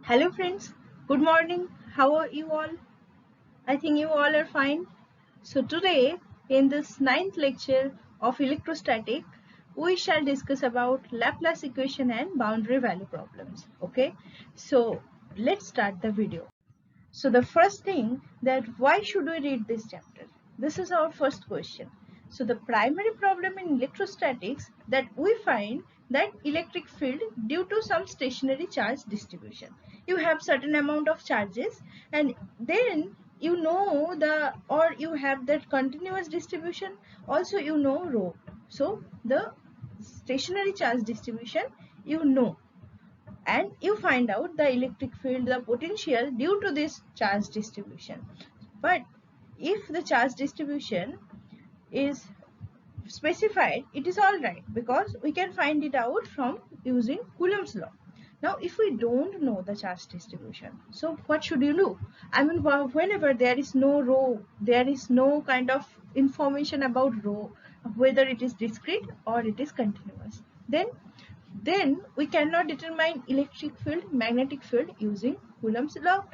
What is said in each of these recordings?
Hello friends, good morning. How are you all? I think you all are fine. So today in this ninth lecture of electrostatic, we shall discuss about Laplace equation and boundary value problems. Okay, so let's start the video. So the first thing that why should we read this chapter? This is our first question. So the primary problem in electrostatics that we find that electric field due to some stationary charge distribution. You have certain amount of charges and then you know you have that continuous distribution, also you know rho. So the stationary charge distribution you know, and you find out the electric field, the potential due to this charge distribution. But if the charge distribution is specified, it is all right because we can find it out from using Coulomb's law. Now if we don't know the charge distribution, so what should you do? I mean, whenever there is no rho, there is no kind of information about rho, whether it is discrete or it is continuous, then we cannot determine electric field, magnetic field using Coulomb's law.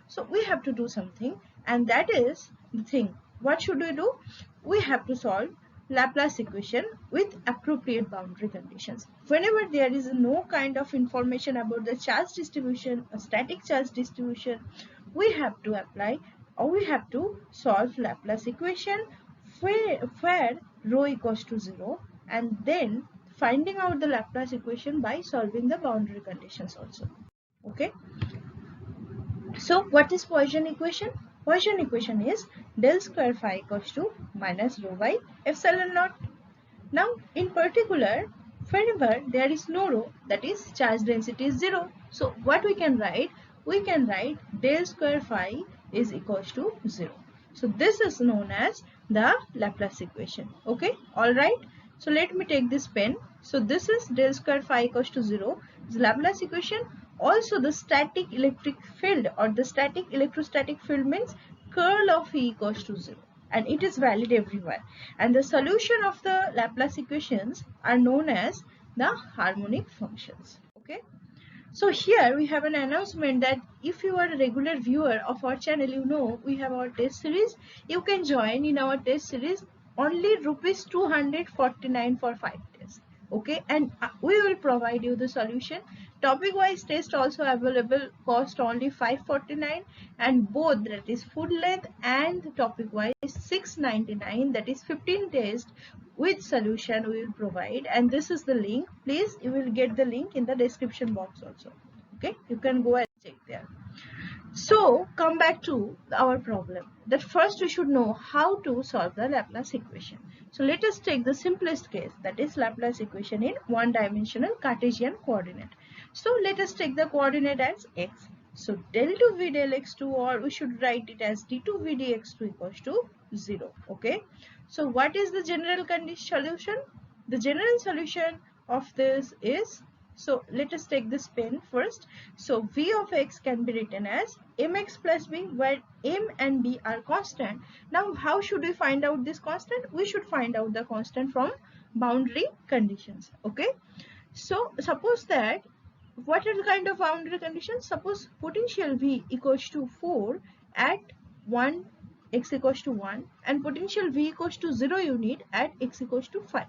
So we have to do something, and that is the thing. What should we do? We have to solve Laplace equation with appropriate boundary conditions. Whenever there is no kind of information about the charge distribution, a static charge distribution, we have to apply or we have to solve Laplace equation where rho equals to 0, and then finding out the Laplace equation by solving the boundary conditions also. Okay. So what is Poisson equation? Poisson equation is del square phi equals to minus rho by epsilon naught. Now in particular, whenever there is no rho, that is charge density is 0. So what we can write? We can write del square phi is equals to 0. So this is known as the Laplace equation. Okay, alright. So let me take this pen. So this is del square phi equals to 0. This is Laplace equation. Also the static electric field or the static electrostatic field means curl of E equals to 0, and it is valid everywhere. And the solution of the Laplace equations are known as the harmonic functions. Okay. So here we have an announcement that if you are a regular viewer of our channel, you know we have our test series. You can join in our test series only rupees 249 for 5 tests. Okay, and we will provide you the solution. Topic wise test also available, cost only 549, and both, that is full length and topic wise, 699, that is 15 tests with solution we will provide. And this is the link. Please, you will get the link in the description box also. Okay, you can go and check there. So come back to our problem, that first we should know how to solve the Laplace equation. So let us take the simplest case, that is Laplace equation in one-dimensional Cartesian coordinate. So let us take the coordinate as x. So del 2v del x2, or we should write it as d2v dx2 equals to 0. Okay. So what is the general solution? The general solution of this is, so let us take this pen first. So v of x can be written as mx plus b, where m and b are constant. Now how should we find out this constant? We should find out the constant from boundary conditions. Okay. So suppose that, what are the kind of boundary conditions? Suppose potential v equals to 4 at 1 x equals to 1, and potential v equals to 0 unit at x equals to 5.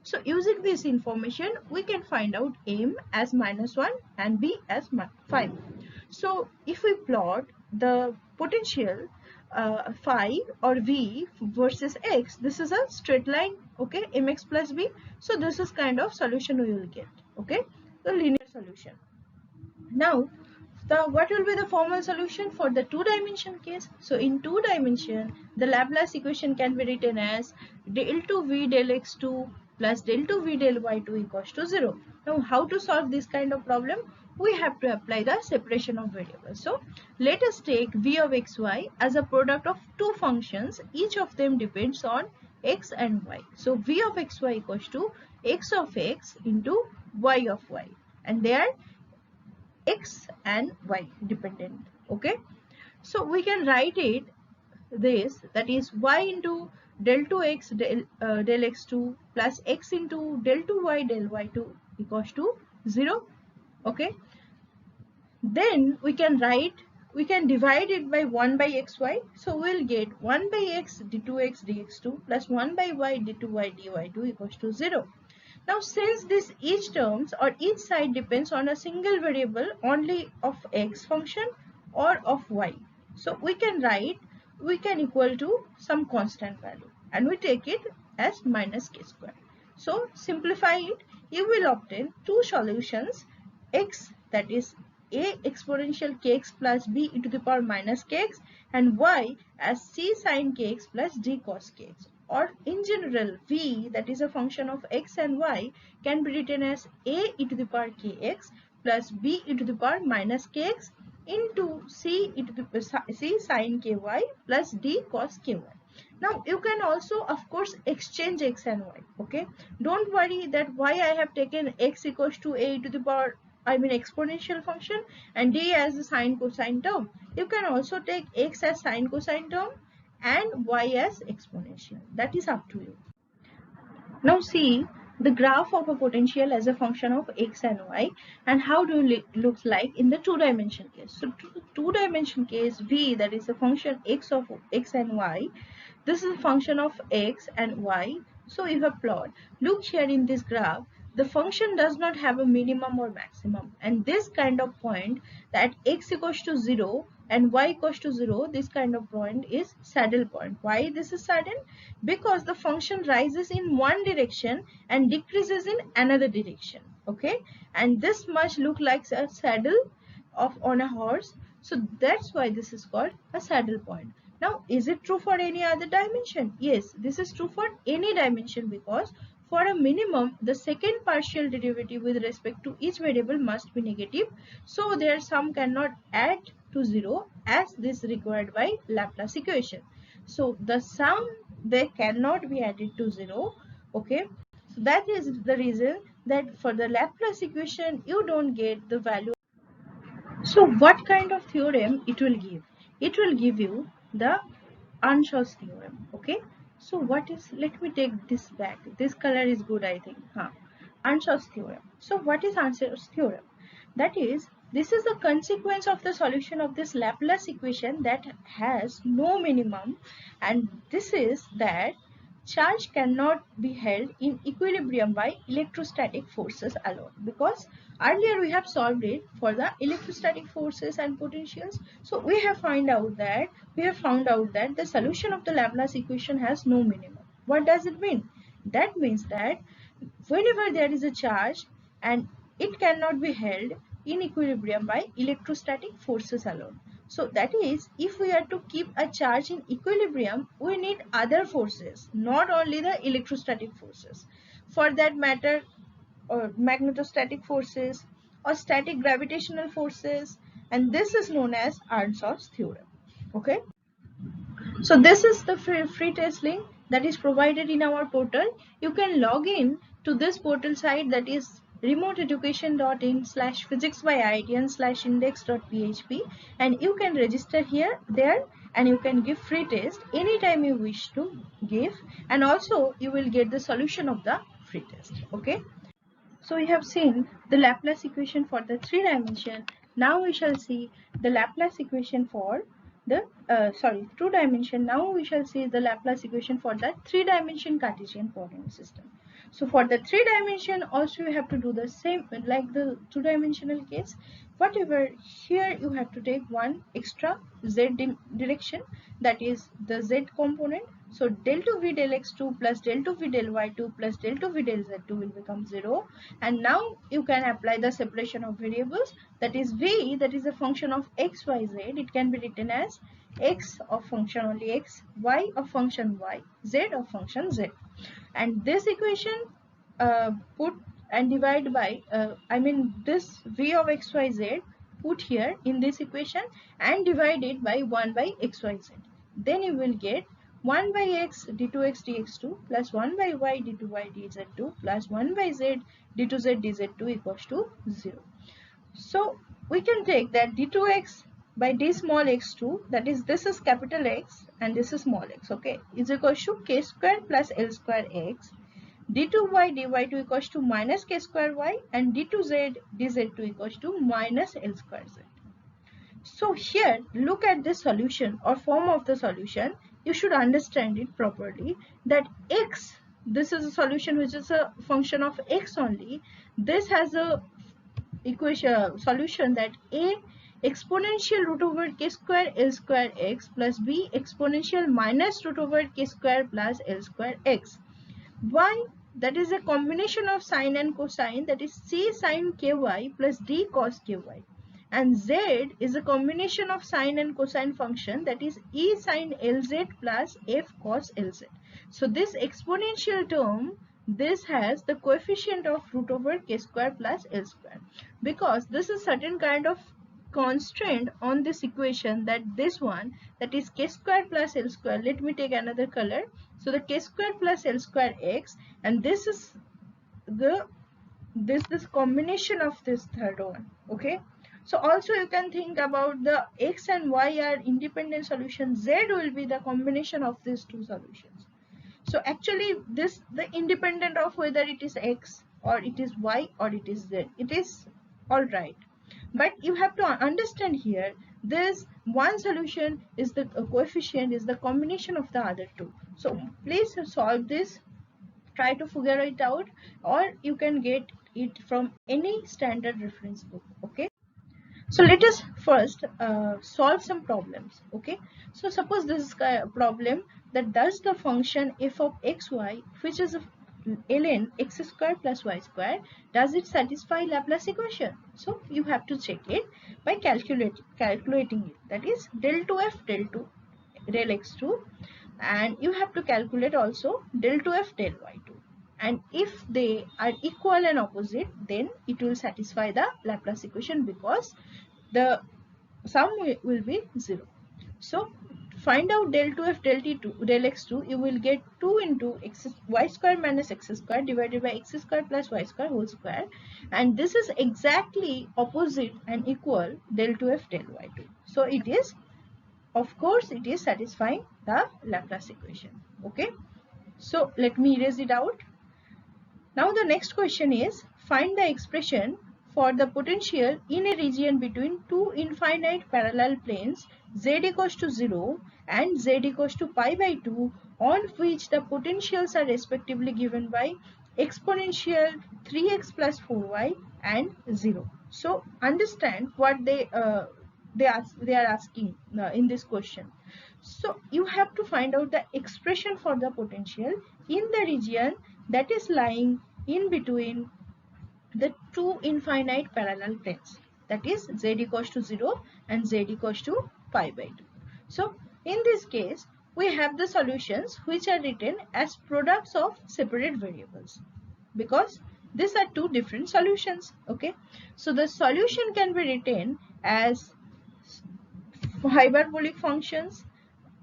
So using this information, we can find out m as -1 and b as 5. So if we plot the potential phi or v versus x, this is a straight line. Okay, mx plus b. So this is kind of solution we will get. Okay, the linear solution. Now what will be the formal solution for the two-dimension case? So in two dimension, the Laplace equation can be written as del 2v del x2 plus del 2v del y2 equals to 0. Now how to solve this kind of problem? We have to apply the separation of variables. So let us take v of xy as a product of two functions. Each of them depends on x and y. So v of xy equals to x of x into y of y, and they are x and y dependent. Okay, so we can write it this, that is y into del 2x del x2 plus x into del 2y del y2 equals to 0. Okay, Then we can divide it by 1 by xy. So we'll get 1 by x d2x dx2 plus 1 by y d2y dy2 equals to 0. Now since this each terms or each side depends on a single variable only of x function or of y, so we can equal to some constant value and we take it as minus k square. So simplify it, you will obtain two solutions, x that is a exponential kx plus b e to the power minus kx and y as c sine kx plus d cos kx, or in general v that is a function of x and y can be written as a e to the power kx plus b e to the power minus kx into c e to the c sine ky plus d cos ky. Now you can also of course exchange x and y. Okay, don't worry that why I have taken x equals to a to the power exponential function and d as the sine cosine term. You can also take x as sine cosine term and y as exponential. That is up to you. Now see the graph of a potential as a function of x and y and how do it looks like in the two-dimension case. So two-dimension case v that is a function x of x and y. This is a function of x and y. So if a plot, look here in this graph, the function does not have a minimum or maximum, and this kind of point that x equals to 0 and y equals to 0, this kind of point is saddle point. Why this is saddle? Because the function rises in one direction and decreases in another direction. Okay, and this much look like a saddle of on a horse, so that's why this is called a saddle point. Now is it true for any other dimension? Yes, this is true for any dimension, because for a minimum the second partial derivative with respect to each variable must be negative, so their sum cannot add to 0 as this required by Laplace equation. So the sum they cannot be added to 0. Okay, so that is the reason that for the Laplace equation you don't get the value. So what kind of theorem it will give? It will give you the Earnshaw's theorem. Okay, so what is, let me take this back, this color is good I think. Earnshaw's theorem. So what is Earnshaw's theorem? That is, this is the consequence of the solution of this Laplace equation that has no minimum, and this is that charge cannot be held in equilibrium by electrostatic forces alone, because earlier we have solved it for the electrostatic forces and potentials. So we have found out that the solution of the Laplace equation has no minimum. What does it mean? That means that whenever there is a charge and it cannot be held in equilibrium by electrostatic forces alone. So that is, if we are to keep a charge in equilibrium, we need other forces, not only the electrostatic forces. For that matter, or magnetostatic forces or static gravitational forces, and this is known as Earnshaw's theorem. Okay, so this is the free test link that is provided in our portal. You can log in to this portal site, that is remoteeducation.in/physicsbyitn/index.php, and you can register here there and you can give free test anytime you wish to give, and also you will get the solution of the free test. Okay, so we have seen the Laplace equation for the three dimension. Now we shall see the Laplace equation for the two dimension. Now we shall see the Laplace equation for the three dimension Cartesian coordinate system. So for the three dimension also you have to do the same like the two dimensional case. Whatever, here you have to take one extra z direction, that is the z component. So del 2 v del x2 plus del 2 v del y2 plus del 2 v del z2 will become 0. And now you can apply the separation of variables, that is v that is a function of x, y, z. It can be written as x of function only x, y of function y, z of function z. And this equation put and divide by this v of x, y, z put here in this equation and divide it by 1 by x, y, z. Then you will get 1 by x d2x dx2 plus 1 by y d2y dz2 plus 1 by z d2z dz2 equals to 0. So we can take that d2x by d small x2, that is this is capital X and this is small x, okay, is equals to k square plus L square x d2y dy2 equals to minus k square y, and d2z dz2 equals to minus l square z. So here, look at this solution or form of the solution. You should understand it properly that x, this is a solution which is a function of x only. This has a equation solution that a exponential root over k square l square x plus b exponential minus root over k square plus l square x. Y, that is a combination of sine and cosine, that is c sine ky plus d cos ky. And z is a combination of sine and cosine function, that is e sine lz plus f cos lz. So this exponential term, this has the coefficient of root over k square plus l square, because this is certain kind of constraint on this equation, that this one, that is k square plus l square. Let me take another color. So the k square plus l square x, and this is the this combination of this third one. Okay, so also you can think about the x and y are independent solutions. Z will be the combination of these two solutions. So actually this, the independent of whether it is x or it is y or it is z, it is all right. But you have to understand here, this one solution is the coefficient is the combination of the other two. So please solve this, try to figure it out, or you can get it from any standard reference book. Okay, so let us first solve some problems. Okay, so suppose this is a problem that does the function f of xy, which is ln x square plus y square, does it satisfy Laplace equation? So you have to check it by calculating it, that is del 2f del 2 del x2, and you have to calculate also del 2f del y2, and if they are equal and opposite, then it will satisfy the Laplace equation, because the sum will be 0. So find out del 2f del t2 del x2, you will get 2 into x y square minus x square divided by x square plus y square whole square, and this is exactly opposite and equal del 2f del y2. So it is, of course, it is satisfying the Laplace equation. Okay, so let me erase it out. Now the next question is, find the expression for the potential in a region between two infinite parallel planes z equals to 0 and z equals to pi by 2, on which the potentials are respectively given by exponential 3x plus 4y and 0. So understand what they are asking in this question. So you have to find out the expression for the potential in the region that is lying in between the two infinite parallel planes, that is z equals to 0 and z equals to pi by 2. So in this case, we have the solutions which are written as products of separate variables, because these are two different solutions. Okay, so the solution can be written as hyperbolic functions,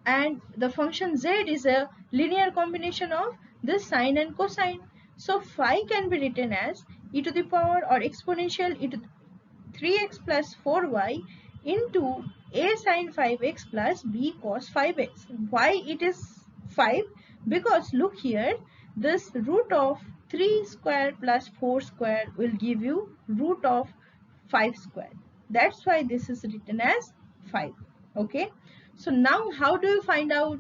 and the function z is a linear combination of the sine and cosine. So phi can be written as e to the power or exponential e to 3x plus 4y into a sine 5x plus b cos 5x. Why it is 5? Because look here, this root of 3 square plus 4 square will give you root of 5 square. That's why this is written as 5. Okay, so now how do you find out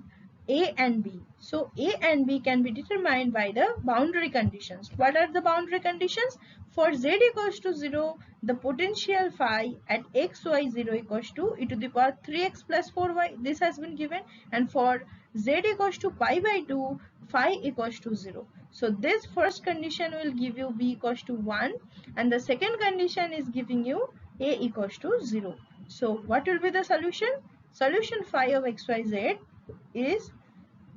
a and b? So a and b can be determined by the boundary conditions. What are the boundary conditions? For z equals to 0, the potential phi at xy0 equals to e to the power 3x plus 4y, this has been given, and for z equals to pi by 2, phi equals to 0. So this first condition will give you b equals to 1, and the second condition is giving you a equals to 0. So what will be the solution? Solution phi of xyz is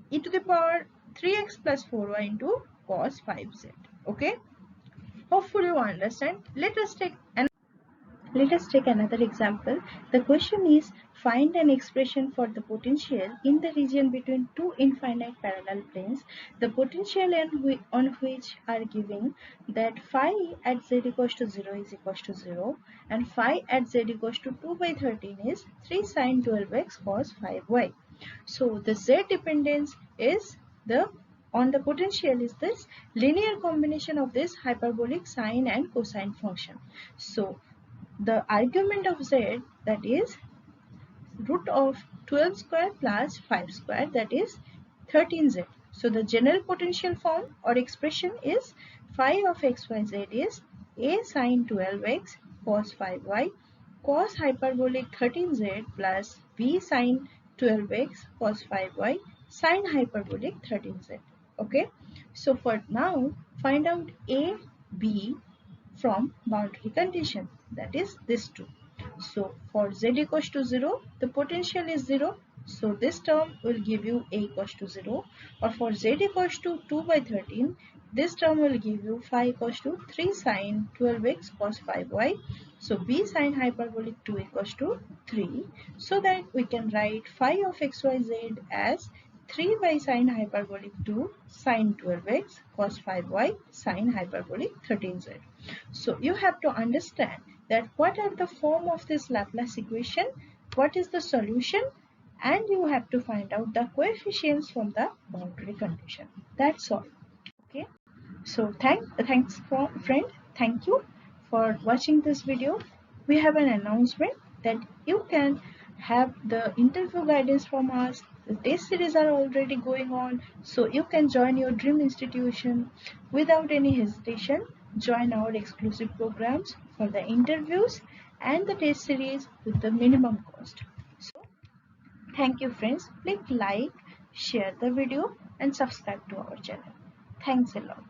e to the power 3x plus 4y into cos 5z. Okay, hopefully you understand. Let us take another example. The question is, find an expression for the potential in the region between two infinite parallel planes. The potential on which are giving that phi at z equals to 0 is equals to 0, and phi at z equals to 2 by 13 is 3 sine 12x cos 5y. So the z dependence is the on the potential is this linear combination of this hyperbolic sine and cosine function. So the argument of z, that is root of 12 square plus 5 square, that is 13z. So the general potential form or expression is phi of xyz is a sine 12x cos 5y cos hyperbolic 13z plus b sine 12x cos 5y sine hyperbolic 13z. Okay, so for now find out a, b from boundary condition, that is this two. So for z equals to 0, the potential is 0. So this term will give you a equals to 0. Or for z equals to 2 by 13, this term will give you phi equals to 3 sine 12x cos 5y. So b sine hyperbolic 2 equals to 3. So that we can write phi of xyz as 3 by sine hyperbolic 2 sine 12x cos 5y sine hyperbolic 13z. So you have to understand that what are the form of this Laplace equation, what is the solution, and you have to find out the coefficients from the boundary condition. That's all. Okay. So thanks friend. Thank you for watching this video. We have an announcement that you can have the interview guidance from us. The test series are already going on, so you can join your dream institution without any hesitation. Join our exclusive programs for the interviews and the test series with the minimum cost. So thank you friends. Please like, share the video and subscribe to our channel. Thanks a lot.